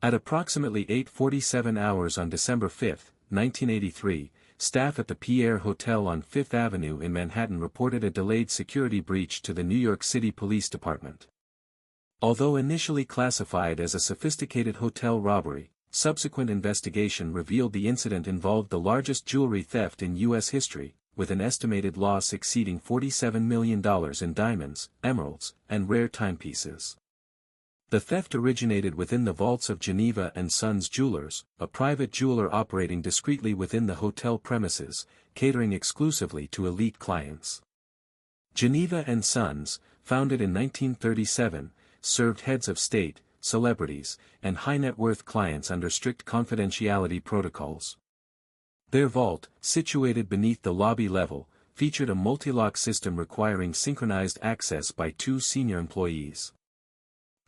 At approximately 8:47 hours on December 5, 1983, staff at the Pierre Hotel on Fifth Avenue in Manhattan reported a delayed security breach to the New York City Police Department. Although initially classified as a sophisticated hotel robbery, subsequent investigation revealed the incident involved the largest jewelry theft in U.S. history, with an estimated loss exceeding $47 million in diamonds, emeralds, and rare timepieces. The theft originated within the vaults of Geneva & Sons Jewelers, a private jeweler operating discreetly within the hotel premises, catering exclusively to elite clients. Geneva & Sons, founded in 1937, served heads of state, celebrities, and high-net-worth clients under strict confidentiality protocols. Their vault, situated beneath the lobby level, featured a multi-lock system requiring synchronized access by 2 senior employees.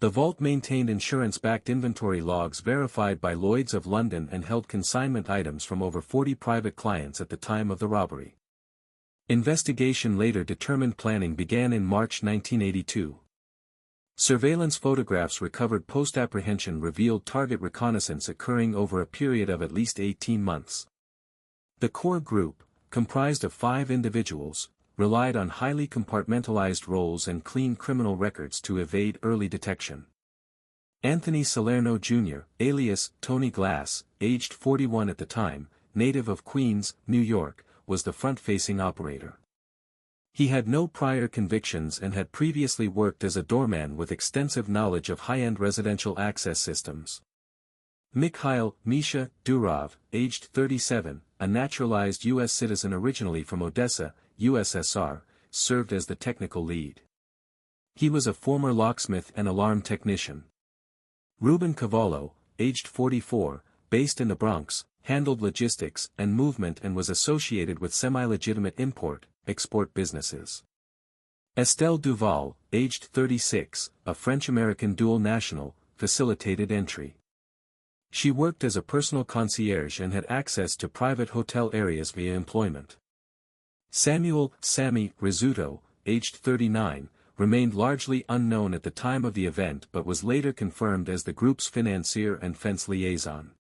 The vault maintained insurance-backed inventory logs verified by Lloyd's of London and held consignment items from over 40 private clients at the time of the robbery. Investigation later determined planning began in March 1982. Surveillance photographs recovered post-apprehension revealed target reconnaissance occurring over a period of at least 18 months. The core group, comprised of 5 individuals, relied on highly compartmentalized roles and clean criminal records to evade early detection. Anthony Salerno Jr., alias Tony Glass, aged 41 at the time, native of Queens, New York, was the front-facing operator. He had no prior convictions and had previously worked as a doorman with extensive knowledge of high-end residential access systems. Mikhail Misha Durov, aged 37, a naturalized U.S. citizen originally from Odessa, USSR, served as the technical lead. He was a former locksmith and alarm technician. Ruben Cavallo, aged 44, based in the Bronx, handled logistics and movement and was associated with semi-legitimate import-export businesses. Estelle Duval, aged 36, a French-American dual national, facilitated entry. She worked as a personal concierge and had access to private hotel areas via employment. Samuel "Sammy" Rizzuto, aged 39, remained largely unknown at the time of the event but was later confirmed as the group's financier and fence liaison.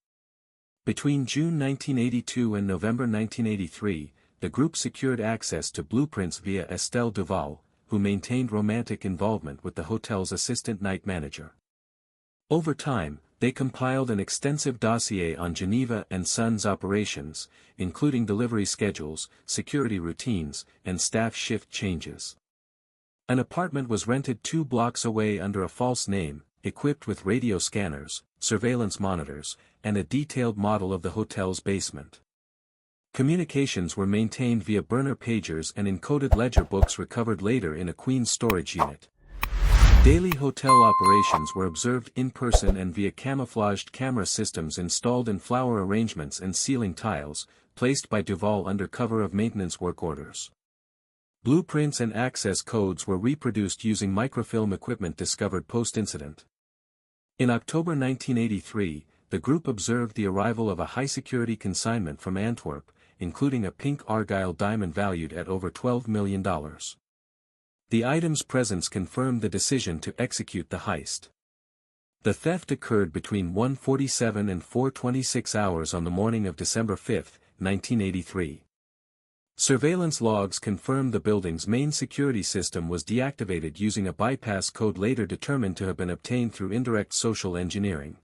Between June 1982 and November 1983, the group secured access to blueprints via Estelle Duval, who maintained romantic involvement with the hotel's assistant night manager. Over time, they compiled an extensive dossier on Geneva & Sons operations, including delivery schedules, security routines, and staff shift changes. An apartment was rented 2 blocks away under a false name, equipped with radio scanners, surveillance monitors, and a detailed model of the hotel's basement. Communications were maintained via burner pagers and encoded ledger books recovered later in a Queens storage unit. Daily hotel operations were observed in person and via camouflaged camera systems installed in flower arrangements and ceiling tiles, placed by Duval under cover of maintenance work orders. Blueprints and access codes were reproduced using microfilm equipment discovered post-incident. In October 1983, the group observed the arrival of a high-security consignment from Antwerp, including a pink argyle diamond valued at over $12 million. The item's presence confirmed the decision to execute the heist. The theft occurred between 1:47 and 4:26 hours on the morning of December 5, 1983. Surveillance logs confirmed the building's main security system was deactivated using a bypass code later determined to have been obtained through indirect social engineering.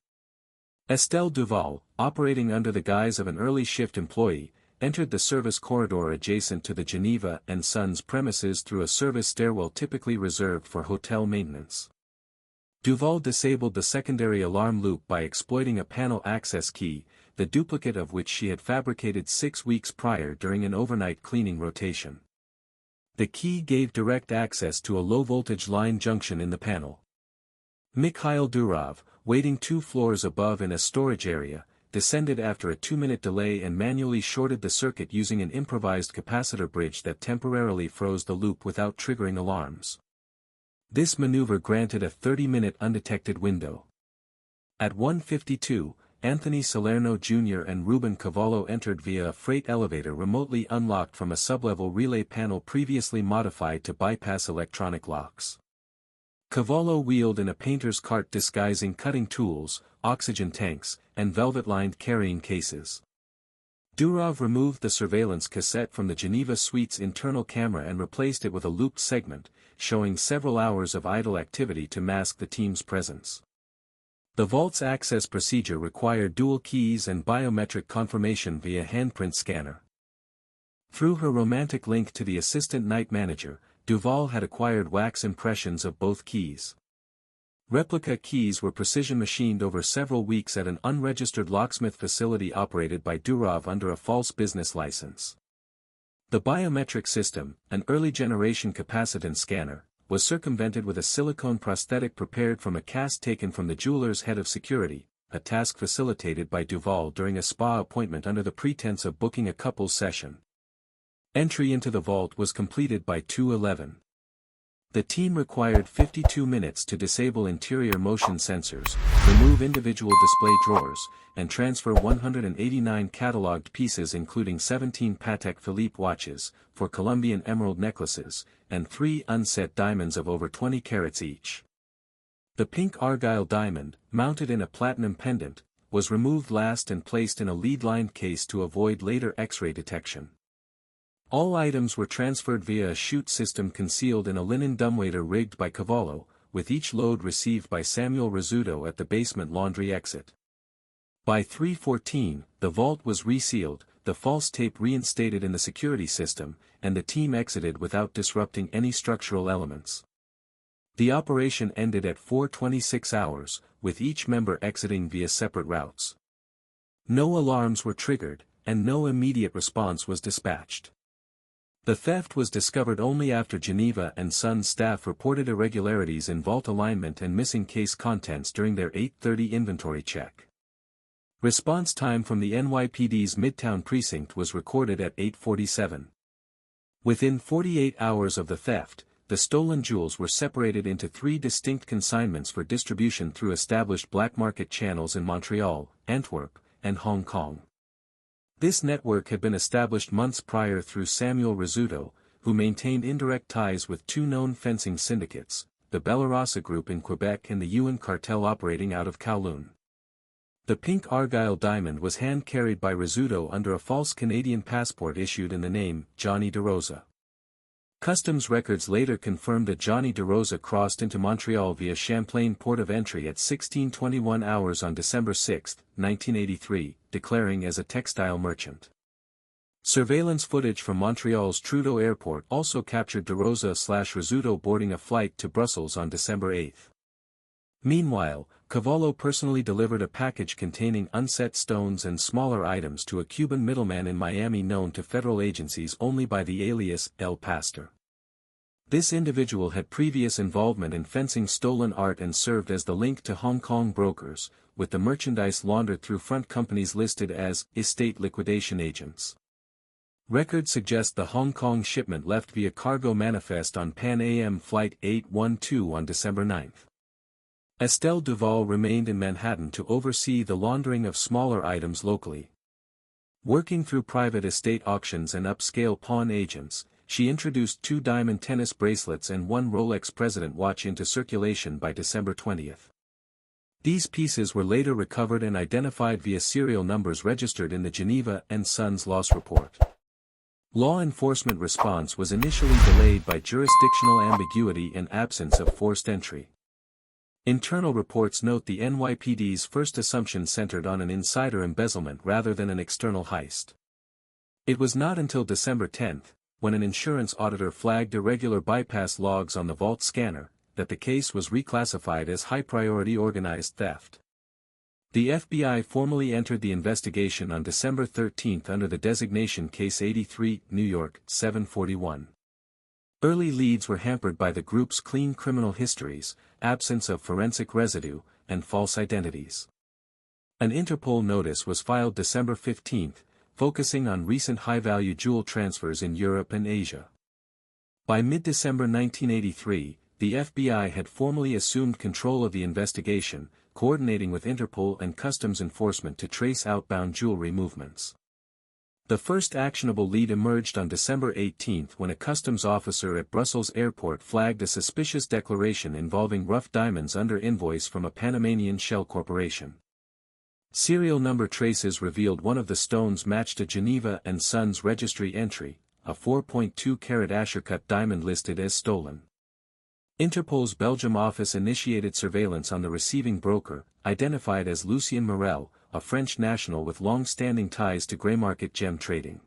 Estelle Duval, operating under the guise of an early shift employee, entered the service corridor adjacent to the Geneva & Sons premises through a service stairwell typically reserved for hotel maintenance. Duval disabled the secondary alarm loop by exploiting a panel access key, the duplicate of which she had fabricated 6 weeks prior during an overnight cleaning rotation. The key gave direct access to a low-voltage line junction in the panel. Mikhail Durov, waiting 2 floors above in a storage area, descended after a 2-minute delay and manually shorted the circuit using an improvised capacitor bridge that temporarily froze the loop without triggering alarms. This maneuver granted a 30-minute undetected window. At 1:52, Anthony Salerno Jr. and Ruben Cavallo entered via a freight elevator remotely unlocked from a sublevel relay panel previously modified to bypass electronic locks. Cavallo wheeled in a painter's cart disguising cutting tools, oxygen tanks, and velvet-lined carrying cases. Durov removed the surveillance cassette from the Geneva suite's internal camera and replaced it with a looped segment, showing several hours of idle activity to mask the team's presence. The vault's access procedure required dual keys and biometric confirmation via handprint scanner. Through her romantic link to the assistant night manager, Duval had acquired wax impressions of both keys. Replica keys were precision machined over several weeks at an unregistered locksmith facility operated by Durov under a false business license. The biometric system, an early-generation capacitance scanner, was circumvented with a silicone prosthetic prepared from a cast taken from the jeweler's head of security, a task facilitated by Duval during a spa appointment under the pretense of booking a couple's session. Entry into the vault was completed by 2:11. The team required 52 minutes to disable interior motion sensors, remove individual display drawers, and transfer 189 catalogued pieces including 17 Patek Philippe watches, 4 Colombian emerald necklaces, and 3 unset diamonds of over 20 carats each. The pink argyle diamond, mounted in a platinum pendant, was removed last and placed in a lead-lined case to avoid later X-ray detection. All items were transferred via a chute system concealed in a linen dumbwaiter rigged by Cavallo, with each load received by Samuel Rizzuto at the basement laundry exit. By 3:14, the vault was resealed, the false tape reinstated in the security system, and the team exited without disrupting any structural elements. The operation ended at 4:26 hours, with each member exiting via separate routes. No alarms were triggered, and no immediate response was dispatched. The theft was discovered only after Geneva and Sons staff reported irregularities in vault alignment and missing case contents during their 8:30 inventory check. Response time from the NYPD's Midtown precinct was recorded at 8:47. Within 48 hours of the theft, the stolen jewels were separated into 3 distinct consignments for distribution through established black market channels in Montreal, Antwerp, and Hong Kong. This network had been established months prior through Samuel Rizzuto, who maintained indirect ties with 2 known fencing syndicates, the Belarasa Group in Quebec and the Yuan Cartel operating out of Kowloon. The pink argyle diamond was hand-carried by Rizzuto under a false Canadian passport issued in the name, Johnny DeRosa. Customs records later confirmed that Johnny DeRosa crossed into Montreal via Champlain port of entry at 16:21 hours on December 6, 1983, declaring as a textile merchant. Surveillance footage from Montreal's Trudeau Airport also captured DeRosa/Rizzuto boarding a flight to Brussels on December 8. Meanwhile, Cavallo personally delivered a package containing unset stones and smaller items to a Cuban middleman in Miami known to federal agencies only by the alias El Pastor. This individual had previous involvement in fencing stolen art and served as the link to Hong Kong brokers, with the merchandise laundered through front companies listed as estate liquidation agents. Records suggest the Hong Kong shipment left via cargo manifest on Pan Am Flight 812 on December 9. Estelle Duval remained in Manhattan to oversee the laundering of smaller items locally. Working through private estate auctions and upscale pawn agents, she introduced 2 diamond tennis bracelets and 1 Rolex President watch into circulation by December 20. These pieces were later recovered and identified via serial numbers registered in the Geneva and Sons loss report. Law enforcement response was initially delayed by jurisdictional ambiguity and absence of forced entry. Internal reports note the NYPD's first assumption centered on an insider embezzlement rather than an external heist. It was not until December 10, when an insurance auditor flagged irregular bypass logs on the vault scanner, that the case was reclassified as high-priority organized theft. The FBI formally entered the investigation on December 13 under the designation Case 83, New York, 741. Early leads were hampered by the group's clean criminal histories, absence of forensic residue, and false identities. An Interpol notice was filed December 15, focusing on recent high-value jewel transfers in Europe and Asia. By mid-December 1983, the FBI had formally assumed control of the investigation, coordinating with Interpol and customs enforcement to trace outbound jewelry movements. The first actionable lead emerged on December 18 when a customs officer at Brussels airport flagged a suspicious declaration involving rough diamonds under invoice from a Panamanian shell corporation. Serial number traces revealed one of the stones matched a Geneva and Sons registry entry, a 4.2-carat Asher-cut diamond listed as stolen. Interpol's Belgium office initiated surveillance on the receiving broker, identified as Lucien Morel, a French national with long-standing ties to grey-market gem trading.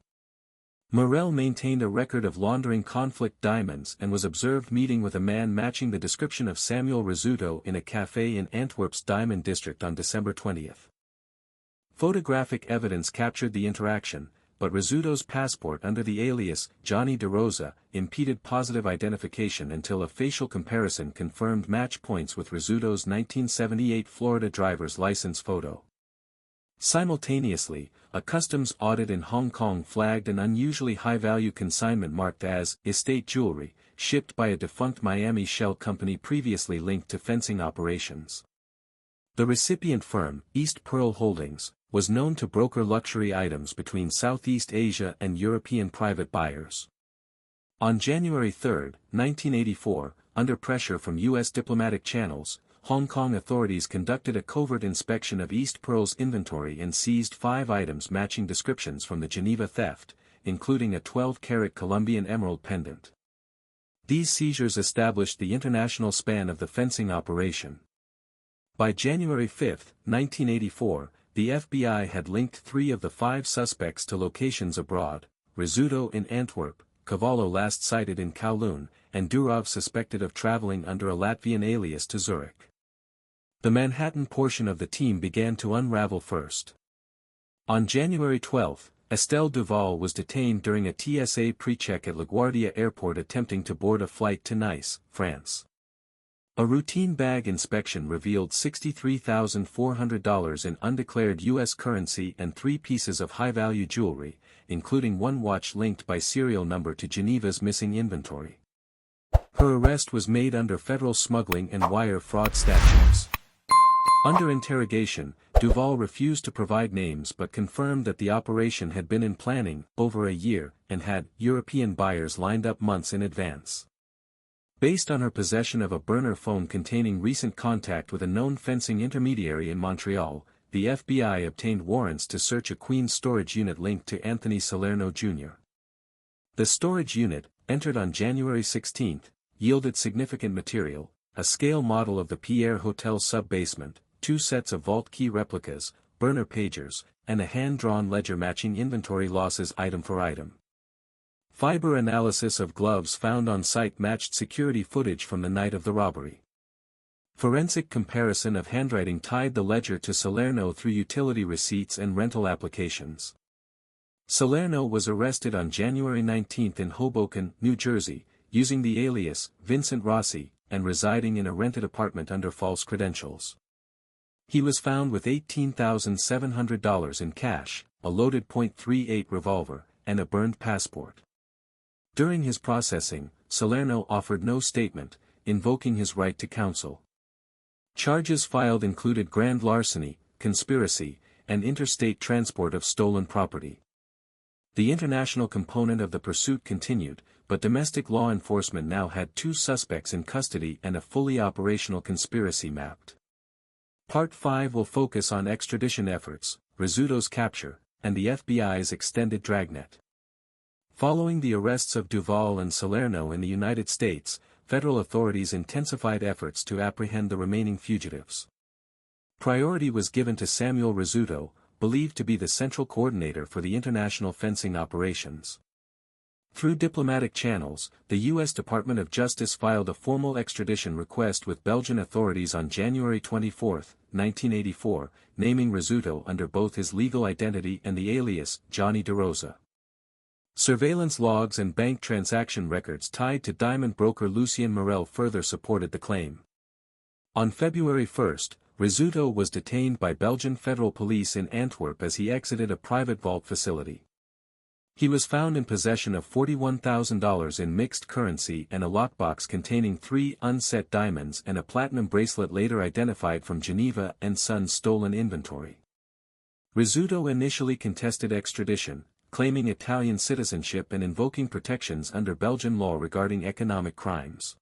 Morel maintained a record of laundering conflict diamonds and was observed meeting with a man matching the description of Samuel Rizzuto in a café in Antwerp's Diamond District on December 20. Photographic evidence captured the interaction, but Rizzuto's passport under the alias Johnny De Rosa impeded positive identification until a facial comparison confirmed match points with Rizzuto's 1978 Florida driver's license photo. Simultaneously, a customs audit in Hong Kong flagged an unusually high-value consignment marked as estate jewelry, shipped by a defunct Miami shell company previously linked to fencing operations. The recipient firm, East Pearl Holdings, was known to broker luxury items between Southeast Asia and European private buyers. On January 3, 1984, under pressure from U.S. diplomatic channels, Hong Kong authorities conducted a covert inspection of East Pearl's inventory and seized 5 items matching descriptions from the Geneva theft, including a 12-carat Colombian emerald pendant. These seizures established the international span of the fencing operation. By January 5, 1984, the FBI had linked 3 of the 5 suspects to locations abroad: Rizzuto in Antwerp, Cavallo last sighted in Kowloon, and Durov suspected of traveling under a Latvian alias to Zurich. The Manhattan portion of the team began to unravel first. On January 12, Estelle Duval was detained during a TSA pre-check at LaGuardia Airport attempting to board a flight to Nice, France. A routine bag inspection revealed $63,400 in undeclared U.S. currency and 3 pieces of high-value jewelry, including one watch linked by serial number to Geneva's missing inventory. Her arrest was made under federal smuggling and wire fraud statutes. Under interrogation, Duval refused to provide names but confirmed that the operation had been in planning over a year and had European buyers lined up months in advance. Based on her possession of a burner phone containing recent contact with a known fencing intermediary in Montreal, the FBI obtained warrants to search a Queens storage unit linked to Anthony Salerno Jr. The storage unit, entered on January 16, yielded significant material: a scale model of the Pierre Hotel sub-basement, 2 sets of vault key replicas, burner pagers, and a hand-drawn ledger matching inventory losses item for item. Fiber analysis of gloves found on site matched security footage from the night of the robbery. Forensic comparison of handwriting tied the ledger to Salerno through utility receipts and rental applications. Salerno was arrested on January 19 in Hoboken, New Jersey, using the alias Vincent Rossi, and residing in a rented apartment under false credentials. He was found with $18,700 in cash, a loaded .38 revolver, and a burned passport. During his processing, Salerno offered no statement, invoking his right to counsel. Charges filed included grand larceny, conspiracy, and interstate transport of stolen property. The international component of the pursuit continued, but domestic law enforcement now had 2 suspects in custody and a fully operational conspiracy mapped. Part 5 will focus on extradition efforts, Rizzuto's capture, and the FBI's extended dragnet. Following the arrests of Duval and Salerno in the United States, federal authorities intensified efforts to apprehend the remaining fugitives. Priority was given to Samuel Rizzuto, believed to be the central coordinator for the international fencing operations. Through diplomatic channels, the U.S. Department of Justice filed a formal extradition request with Belgian authorities on January 24, 1984, naming Rizzuto under both his legal identity and the alias Johnny De Rosa. Surveillance logs and bank transaction records tied to diamond broker Lucien Morel further supported the claim. On February 1, Rizzuto was detained by Belgian federal police in Antwerp as he exited a private vault facility. He was found in possession of $41,000 in mixed currency and a lockbox containing 3 unset diamonds and a platinum bracelet later identified from Geneva and Sons stolen inventory. Rizzuto initially contested extradition, claiming Italian citizenship and invoking protections under Belgian law regarding economic crimes.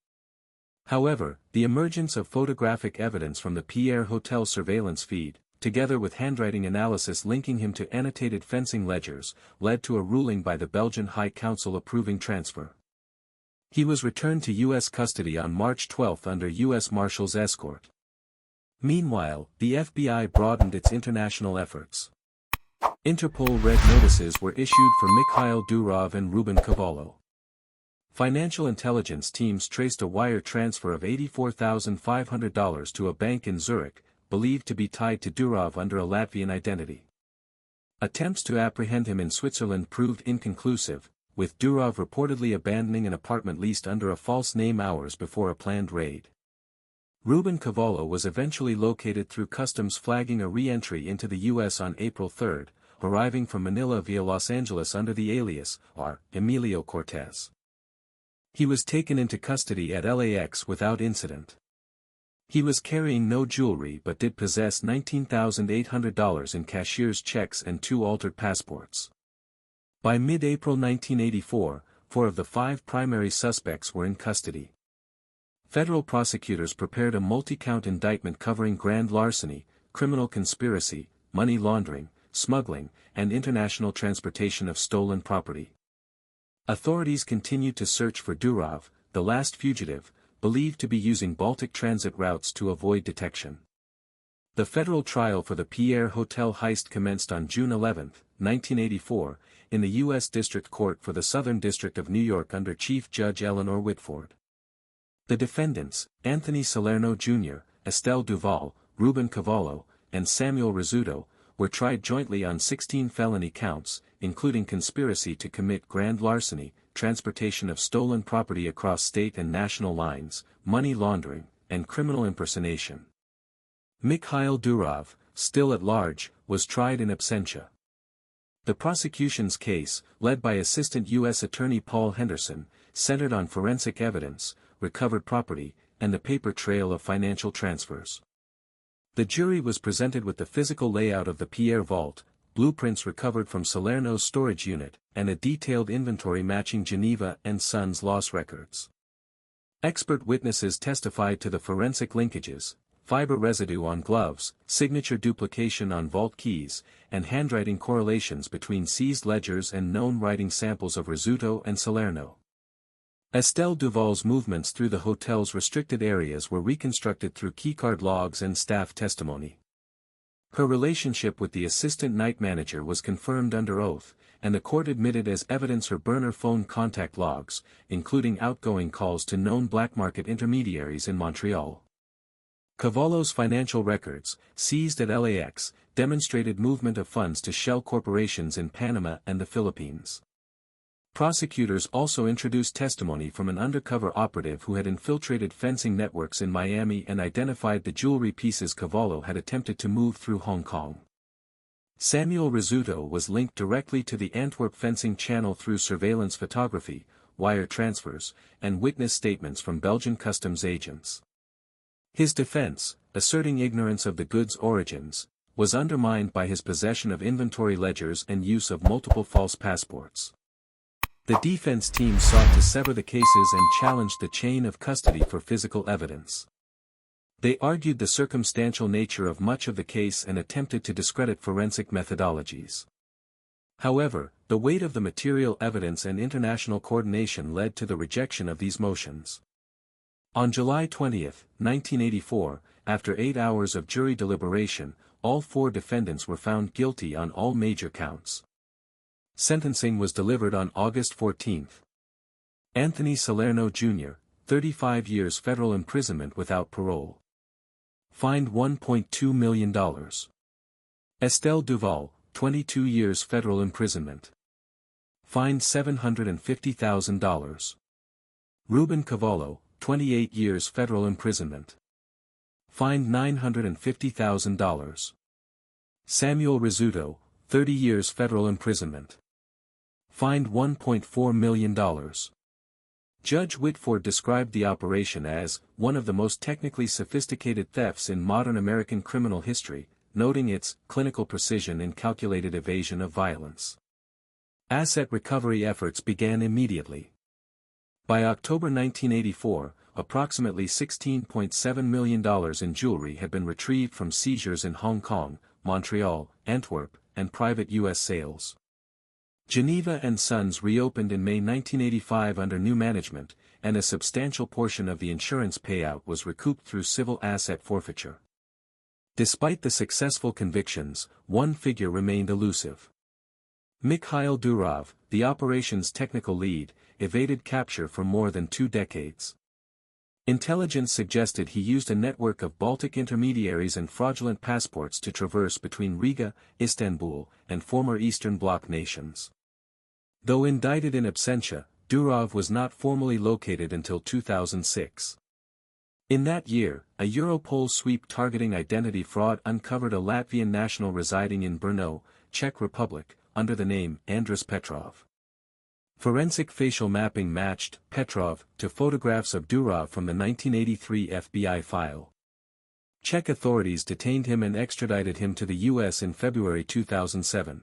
However, the emergence of photographic evidence from the Pierre Hotel surveillance feed, together with handwriting analysis linking him to annotated fencing ledgers, led to a ruling by the Belgian High Council approving transfer. He was returned to U.S. custody on March 12 under U.S. Marshal's escort. Meanwhile, the FBI broadened its international efforts. Interpol red notices were issued for Mikhail Durov and Ruben Cavallo. Financial intelligence teams traced a wire transfer of $84,500 to a bank in Zurich, believed to be tied to Durov under a Latvian identity. Attempts to apprehend him in Switzerland proved inconclusive, with Durov reportedly abandoning an apartment leased under a false name hours before a planned raid. Ruben Cavallo was eventually located through customs flagging a re-entry into the U.S. on April 3, arriving from Manila via Los Angeles under the alias, R. Emilio Cortez. He was taken into custody at LAX without incident. He was carrying no jewelry but did possess $19,800 in cashier's checks and 2 altered passports. By mid-April 1984, 4 of the 5 primary suspects were in custody. Federal prosecutors prepared a multi-count indictment covering grand larceny, criminal conspiracy, money laundering, smuggling, and international transportation of stolen property. Authorities continued to search for Durov, the last fugitive, believed to be using Baltic transit routes to avoid detection. The federal trial for the Pierre Hotel heist commenced on June 11, 1984, in the U.S. District Court for the Southern District of New York under Chief Judge Eleanor Whitford. The defendants, Anthony Salerno Jr., Estelle Duval, Ruben Cavallo, and Samuel Rizzuto, were tried jointly on 16 felony counts, including conspiracy to commit grand larceny, transportation of stolen property across state and national lines, money laundering, and criminal impersonation. Mikhail Durov, still at large, was tried in absentia. The prosecution's case, led by Assistant U.S. Attorney Paul Henderson, centered on forensic evidence, recovered property, and the paper trail of financial transfers. The jury was presented with the physical layout of the Pierre vault, blueprints recovered from Salerno's storage unit, and a detailed inventory matching Geneva and Sons loss records. Expert witnesses testified to the forensic linkages, fiber residue on gloves, signature duplication on vault keys, and handwriting correlations between seized ledgers and known writing samples of Rizzuto and Salerno. Estelle Duval's movements through the hotel's restricted areas were reconstructed through keycard logs and staff testimony. Her relationship with the assistant night manager was confirmed under oath, and the court admitted as evidence her burner phone contact logs, including outgoing calls to known black market intermediaries in Montreal. Cavallo's financial records, seized at LAX, demonstrated movement of funds to shell corporations in Panama and the Philippines. Prosecutors also introduced testimony from an undercover operative who had infiltrated fencing networks in Miami and identified the jewelry pieces Cavallo had attempted to move through Hong Kong. Samuel Rizzuto was linked directly to the Antwerp fencing channel through surveillance photography, wire transfers, and witness statements from Belgian customs agents. His defense, asserting ignorance of the goods' origins, was undermined by his possession of inventory ledgers and use of multiple false passports. The defense team sought to sever the cases and challenged the chain of custody for physical evidence. They argued the circumstantial nature of much of the case and attempted to discredit forensic methodologies. However, the weight of the material evidence and international coordination led to the rejection of these motions. On July 20, 1984, after 8 hours of jury deliberation, all 4 defendants were found guilty on all major counts. Sentencing was delivered on August 14. Anthony Salerno Jr., 35 years federal imprisonment without parole. Fined $1.2 million. Estelle Duval, 22 years federal imprisonment. Fined $750,000. Ruben Cavallo, 28 years federal imprisonment. Fined $950,000. Samuel Rizzuto, 30 years federal imprisonment. Fined $1.4 million. Judge Whitford described the operation as one of the most technically sophisticated thefts in modern American criminal history, noting its clinical precision in calculated evasion of violence. Asset recovery efforts began immediately. By October 1984, approximately $16.7 million in jewelry had been retrieved from seizures in Hong Kong, Montreal, Antwerp, and private U.S. sales. Geneva & Sons reopened in May 1985 under new management, and a substantial portion of the insurance payout was recouped through civil asset forfeiture. Despite the successful convictions, one figure remained elusive. Mikhail Durov, the operation's technical lead, evaded capture for more than 2 decades. Intelligence suggested he used a network of Baltic intermediaries and fraudulent passports to traverse between Riga, Istanbul, and former Eastern Bloc nations. Though indicted in absentia, Durov was not formally located until 2006. In that year, a Europol sweep targeting identity fraud uncovered a Latvian national residing in Brno, Czech Republic, under the name Andris Petrov. Forensic facial mapping matched Petrov to photographs of Durov from the 1983 FBI file. Czech authorities detained him and extradited him to the U.S. in February 2007.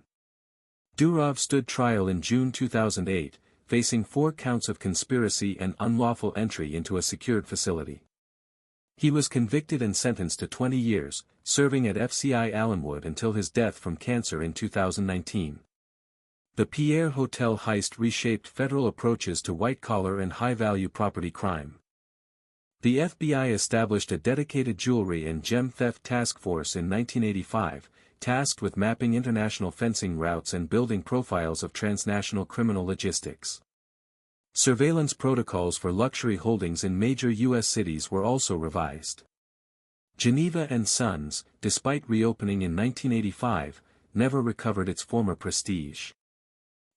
Durov stood trial in June 2008, facing 4 counts of conspiracy and unlawful entry into a secured facility. He was convicted and sentenced to 20 years, serving at FCI Allenwood until his death from cancer in 2019. The Pierre Hotel heist reshaped federal approaches to white-collar and high-value property crime. The FBI established a dedicated jewelry and gem theft task force in 1985, tasked with mapping international fencing routes and building profiles of transnational criminal logistics. Surveillance protocols for luxury holdings in major U.S. cities were also revised. Geneva & Sons, despite reopening in 1985, never recovered its former prestige.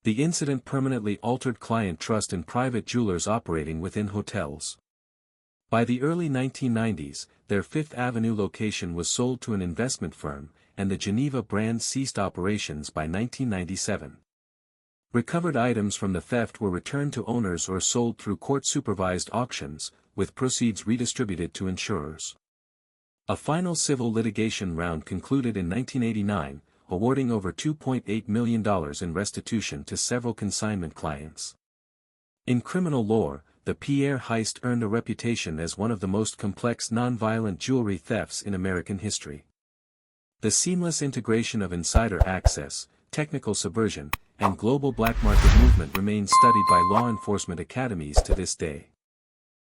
The incident permanently altered client trust in private jewelers operating within hotels. By the early 1990s, their Fifth Avenue location was sold to an investment firm, and the Geneva brand ceased operations by 1997. Recovered items from the theft were returned to owners or sold through court-supervised auctions, with proceeds redistributed to insurers. A final civil litigation round concluded in 1989, awarding over $2.8 million in restitution to several consignment clients. In criminal lore, the Pierre heist earned a reputation as one of the most complex non-violent jewelry thefts in American history. The seamless integration of insider access, technical subversion, and global black market movement remains studied by law enforcement academies to this day.